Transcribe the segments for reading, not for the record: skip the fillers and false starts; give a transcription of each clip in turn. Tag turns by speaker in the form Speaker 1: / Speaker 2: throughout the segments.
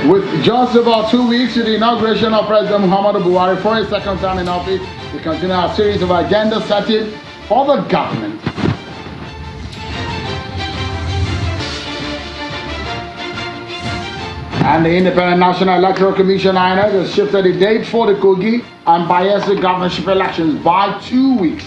Speaker 1: With just about 2 weeks to the inauguration of President Muhammadu Buhari for his second term in office, we continue our series of agenda setting for the government. And the Independent National Electoral Commission INEC has shifted the date for the Kogi and Bayelsa governorship elections by 2 weeks.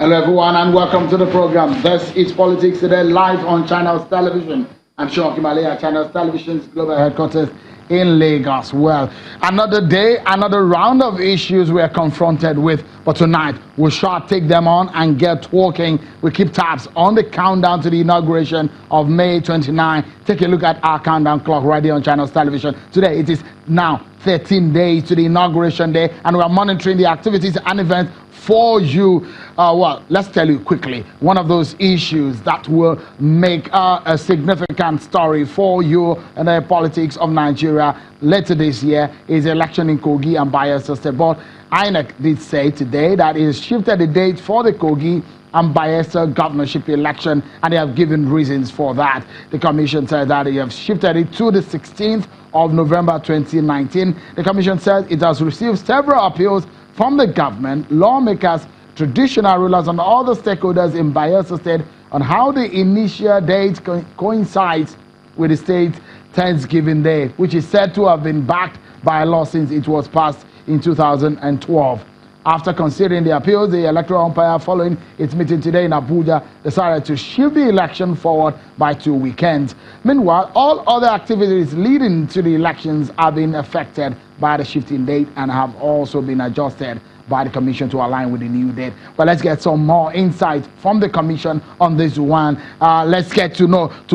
Speaker 1: Hello everyone and welcome to the program. This is Politics Today live on Channels Television. I'm Sean Kimalea, Channels Television's global headquarters in Lagos. Well, another day, another round of issues we are confronted with, but tonight we shall take them on and get walking. We keep tabs on the countdown to the inauguration of May 29. Take a look at our countdown clock right here on Channels Television. Today it is now 13 days to the inauguration day, and we are monitoring the activities and events for you. Well, let's tell you quickly, one of those issues that will make a significant story for you in the politics of Nigeria later this year is election in Kogi and Bayelsa State. But INEC did say today that it has shifted the date for the Kogi and Bayelsa governorship election, and they have given reasons for that. The commission said that they have shifted it to the 16th of November 2019. The commission says it has received several appeals from the government, lawmakers, traditional rulers, and other stakeholders in Bayelsa State on how the initial date coincides with the state Thanksgiving Day, which is said to have been backed by a law since it was passed in 2012. After considering the appeals, the electoral umpire, following its meeting today in Abuja, decided to shift the election forward by 2 weekends. Meanwhile, all other activities leading to the elections have been affected by the shifting date and have also been adjusted by the commission to align with the new date. But let's get some more insight from the commission on this one. Let's get to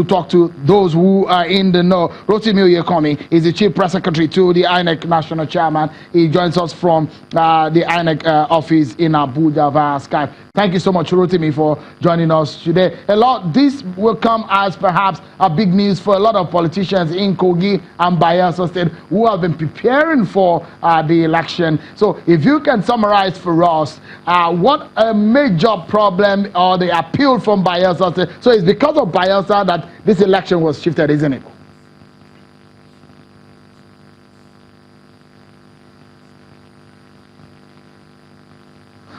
Speaker 1: talk to those who are in the know. Rotimi Oyekomi is the Chief Press Secretary to the INEC National Chairman. He joins us from the INEC office in Abuja via Skype. Thank you so much, Rotimi, for joining us today. This will come as perhaps a big news for a lot of politicians in Kogi and Bayelsa State who have been preparing for the election. So if you can summarize for us what a major problem or the appeal from Bayelsa State. So it's because of Bayelsa that this election was shifted, isn't it?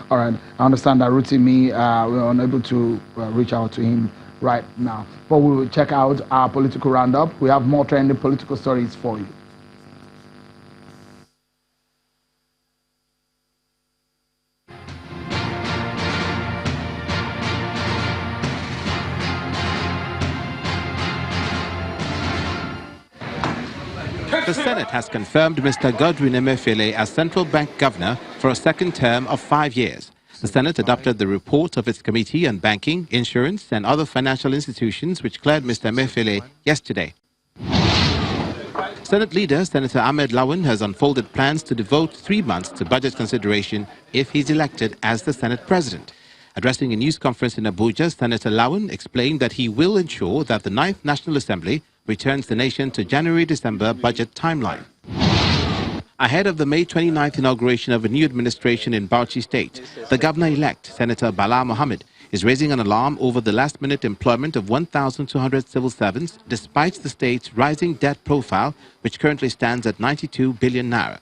Speaker 1: All right, I understand that Rotimi, we're unable to reach out to him right now. But we will check out our political roundup. We have more trending political stories for you.
Speaker 2: The Senate has confirmed Mr. Godwin Emefiele as Central Bank Governor for a second term of 5 years. The Senate adopted the report of its Committee on Banking, Insurance and Other Financial Institutions, which cleared Mr. Emefiele yesterday. Senate leader Senator Ahmed Lawan has unfolded plans to devote 3 months to budget consideration if he's elected as the Senate President. Addressing a news conference in Abuja, Senator Lawan explained that he will ensure that the 9th National Assembly returns the nation to January-December budget timeline. Ahead of the May 29th inauguration of a new administration in Bauchi State, the governor-elect, Senator Bala Mohammed, is raising an alarm over the last-minute employment of 1,200 civil servants despite the state's rising debt profile, which currently stands at 92 billion naira.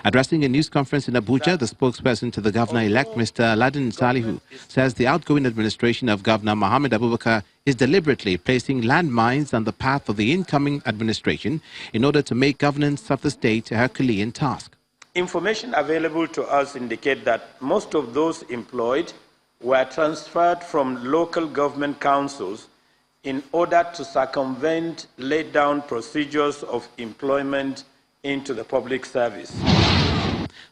Speaker 2: Addressing a news conference in Abuja, the spokesperson to the governor-elect, Mr. Aladin Salihu, says the outgoing administration of Governor Mohammed Abubakar is deliberately placing landmines on the path of the incoming administration in order to make governance of the state a Herculean task.
Speaker 3: Information available to us indicate that most of those employed were transferred from local government councils in order to circumvent laid-down procedures of employment into the public service.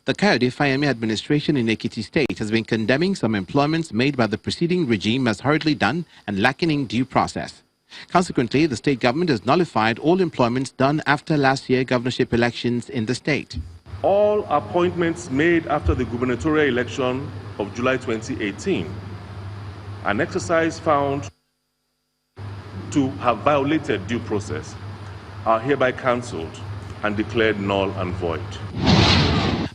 Speaker 2: The Kayode Fayemi administration in Ekiti State has been condemning some employments made by the preceding regime as hurriedly done and lacking in due process. Consequently, the state government has nullified all employments done after last year's governorship elections in the state.
Speaker 4: All appointments made after the gubernatorial election of July 2018, an exercise found to have violated due process, are hereby cancelled and declared null and void.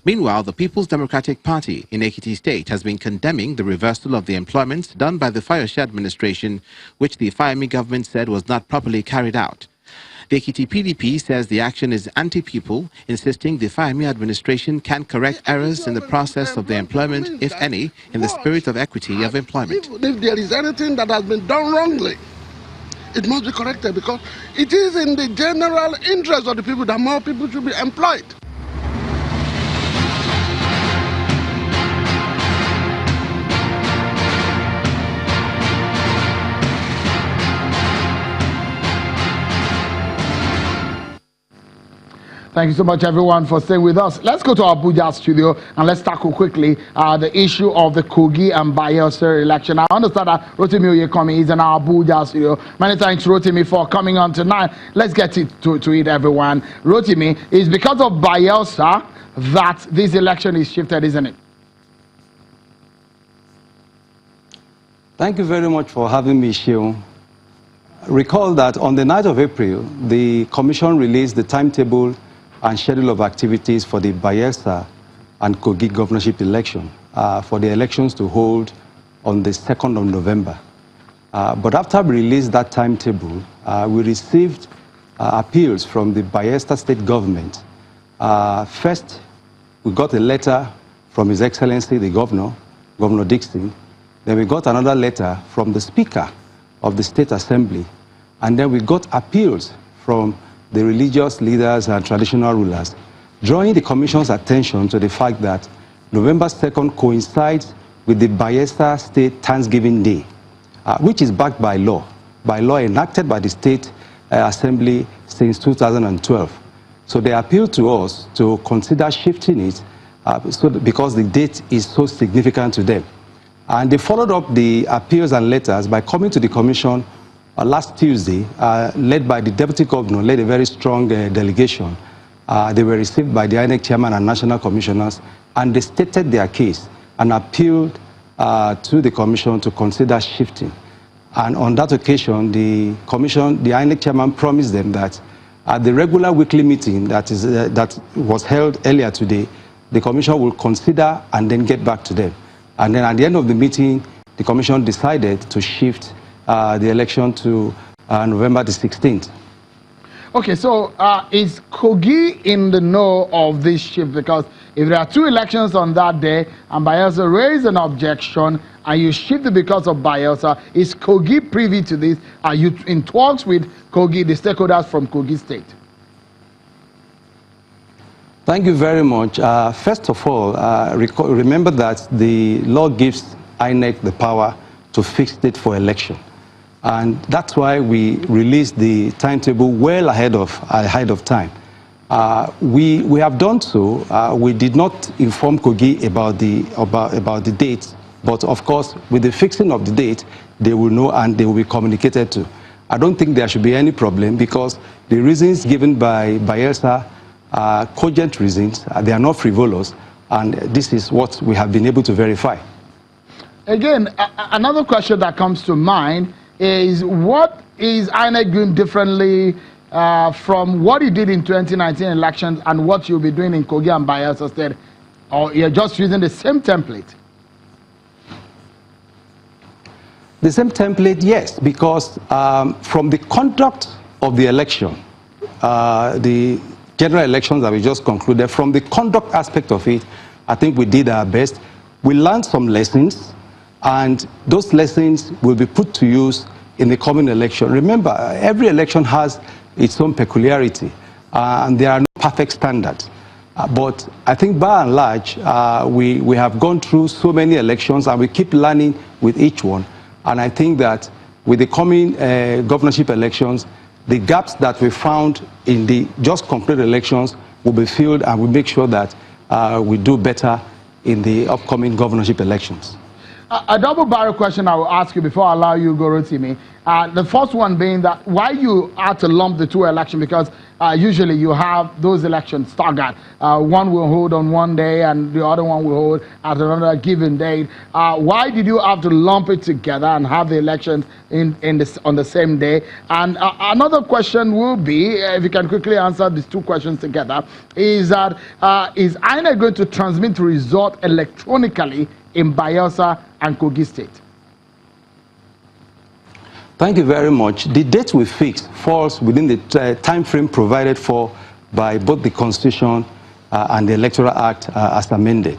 Speaker 2: Meanwhile, the People's Democratic Party in Ekiti State has been condemning the reversal of the employment done by the Fayose administration, which the Fayemi government said was not properly carried out. The Ekiti PDP says the action is anti-people, insisting the Fayemi administration can correct errors in the process of the employment, if any, in the spirit of equity of employment.
Speaker 5: If there is anything that has been done wrongly, it must be corrected, because it is in the general interest of the people that more people should be employed.
Speaker 1: Thank you so much, everyone, for staying with us. Let's go to our Abuja studio and let's tackle quickly the issue of the Kogi and Bayelsa election. I understand that Rotimi Oyekomi is in our Abuja studio. Many thanks, Rotimi, for coming on tonight. Let's get to it, everyone. Rotimi, it's because of Bayelsa that this election is shifted, isn't it?
Speaker 6: Thank you very much for having me, Sheon. Recall that on the 9th of April, the Commission released the timetable and schedule of activities for the Bayelsa and Kogi governorship election, for the elections to hold on the 2nd of November. But after we released that timetable, we received appeals from the Bayelsa state government. First, we got a letter from His Excellency, the Governor Dixon. Then we got another letter from the Speaker of the State Assembly. And then we got appeals from the religious leaders and traditional rulers, drawing the Commission's attention to the fact that November 2nd coincides with the Bayelsa State Thanksgiving Day, which is backed by law enacted by the State Assembly since 2012. So they appealed to us to consider shifting it because the date is so significant to them. And they followed up the appeals and letters by coming to the Commission last Tuesday, led by the Deputy Governor, led a very strong delegation. They were received by the INEC Chairman and National Commissioners, and they stated their case and appealed to the Commission to consider shifting. And on that occasion, the INEC Chairman promised them that at the regular weekly meeting that was held earlier today, the Commission will consider and then get back to them. And then at the end of the meeting, the Commission decided to shift the election to November the 16th.
Speaker 1: Okay, so is Kogi in the know of this shift? Because if there are two elections on that day and Bayelsa raised an objection and you shift it because of Bayelsa, is Kogi privy to this? Are you in talks with Kogi, the stakeholders from Kogi State?
Speaker 6: Thank you very much. First of all, remember that the law gives INEC the power to fix date for election. And that's why we released the timetable well ahead of time. We have done so. We did not inform Kogi about the date, but of course, with the fixing of the date, they will know and they will be communicated to. I don't think there should be any problem because the reasons given by Bayelsa are cogent reasons. They are not frivolous, and this is what we have been able to verify.
Speaker 1: Again, another question that comes to mind is, what is INEC doing differently from what you did in 2019 elections and what you'll be doing in Kogi and Bayelsa State? Or you're just using the same template?
Speaker 6: The same template, yes, because from the conduct of the election, the general elections that we just concluded, from the conduct aspect of it, I think we did our best. We learned some lessons, and those lessons will be put to use in the coming election. Remember, every election has its own peculiarity, and there are no perfect standards. But I think by and large, we have gone through so many elections, and we keep learning with each one. And I think that with the coming governorship elections, the gaps that we found in the just completed elections will be filled, and we make sure that we do better in the upcoming governorship elections.
Speaker 1: A double barrel question I will ask you before I allow you to go, Rotimi. The first one being that why you had to lump the two elections, because usually you have those elections staggered. One will hold on one day and the other one will hold at another given date. Why did you have to lump it together and have the elections on the same day? And another question will be, if you can quickly answer these two questions together, is that is INEC going to transmit the result electronically in Bayelsa and Kogi State?
Speaker 6: Thank you very much. The date we fixed falls within the time frame provided for by both the Constitution and the Electoral Act as amended.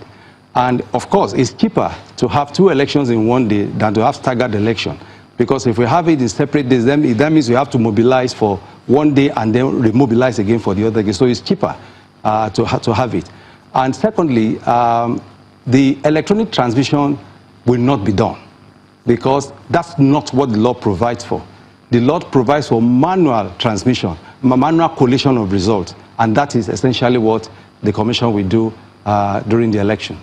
Speaker 6: And of course, it's cheaper to have two elections in one day than to have staggered election. Because if we have it in separate days, then that means we have to mobilize for one day and then remobilize again for the other day. So it's cheaper to have it. And secondly, the electronic transmission will not be done, because that's not what the law provides for. The law provides for manual transmission, manual collation of results, and that is essentially what the Commission will do during the election.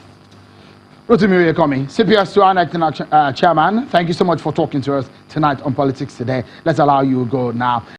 Speaker 1: Rotimi Oyekomi, CPS2 INEC Chairman, thank you so much for talking to us tonight on Politics Today. Let's allow you to go now.